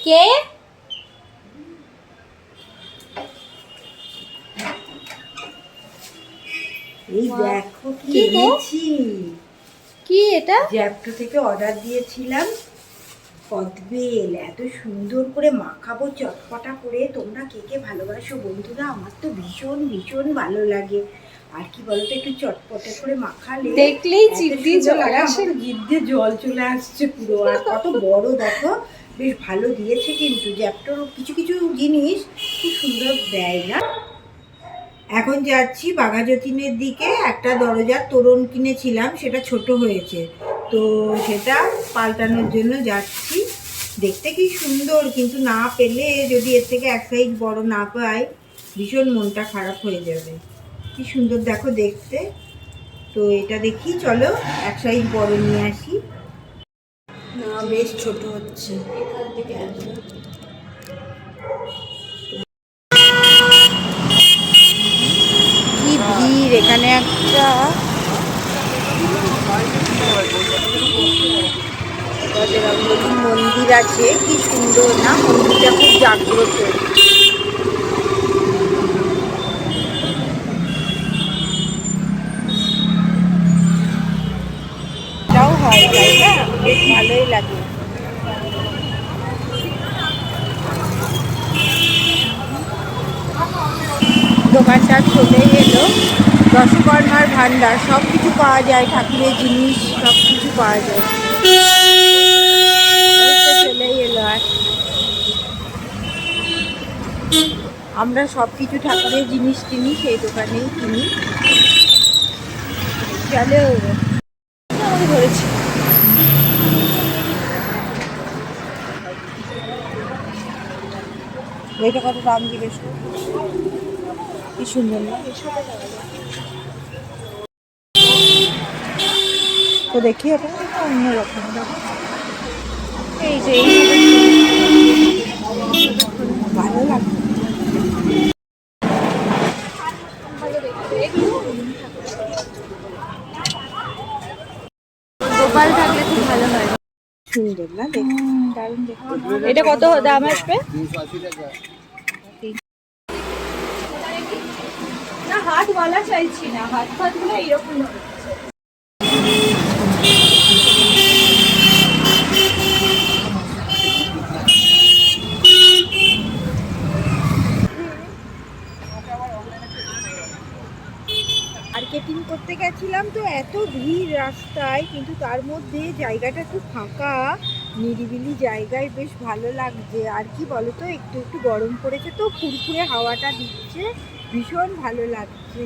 কে? এই দেখো কি এনেছি। কি এটা? জ্যাপটো থেকে অর্ডার দিয়েছিলাম কদবেল, এত সুন্দর করে মাখাবো চটপটা করে। তোমরা কে কে ভালোবাসো বন্ধুরা? আমার তো ভীষণ ভীষণ ভালো লাগে। আর কি বলতো, একটু চটপটে করে মাখালে দেখলেই জিভ দিয়ে জল আসে। জিভ দিয়ে জল চলে আসছে পুরো। আর কত বড় দেখো, বেশ ভালো দিয়েছে কিন্তু। জ্যাপটোর কিছু কিছু জিনিস খুব সুন্দর দেয় না। এখন যাচ্ছি বাঘাযতীনের দিকে। একটা দরজার তোরণ কিনেছিলাম, সেটা ছোট হয়েছে, তো সেটা পাল্টানোর জন্য যাচ্ছি। দেখতে কি সুন্দর, কিন্তু না পেলে, যদি এর থেকে এক সাইজ বড় না পাই, ভীষণ মনটা খারাপ হয়ে যাবে। কি সুন্দর দেখো দেখতে। তো এটা দেখি, চলো এক সাইজ বড় নিয়ে আসি। না, বেশ ছোট হচ্ছে। কি ভিড় এখানে। একটা নতুন মন্দির আছে, কি সুন্দর না, মন্দিরটা খুব জাগ্রত। এটাও হয়, তাই না? বেশ ভালোই লাগে। দোকানটা চলেই এলো। দশকর্মার ভান্ডার, সব কিছু পাওয়া যায়, ঠাকুরের জিনিস সব কিছু পাওয়া যায়। চলেই এলো। আর আমরা সব কিছু ঠাকুরের জিনিস কিনি, সেই দোকানেই কিনি। চলো, আমাকে ধরেছি। বইটা কত দাম জিজ্ঞেস করো। কি সুন্দর না, তো দেখি এটা অন্যরকম। এই যে ভালো লাগবে। গোপাল থাকলে খুব ভালো হয়। সুন্দর না দেখতে, দারুণ দেখতে। এটা কত দাম আসবে? না, হাত ওয়ালা চাইছি না, হাত গুলো এরকম হবে। মার্কেটিং করতে গেছিলাম, তো এত ভিড় রাস্তায়, কিন্তু তার মধ্যে জায়গাটা খুব ফাঁকা, নিরিবিলি জায়গায়, বেশ ভালো লাগছে। আর কি বলতো, একটু একটু গরম পড়েছে, তো ফুরফুরে হাওয়াটা দিচ্ছে, ভীষণ ভালো লাগছে।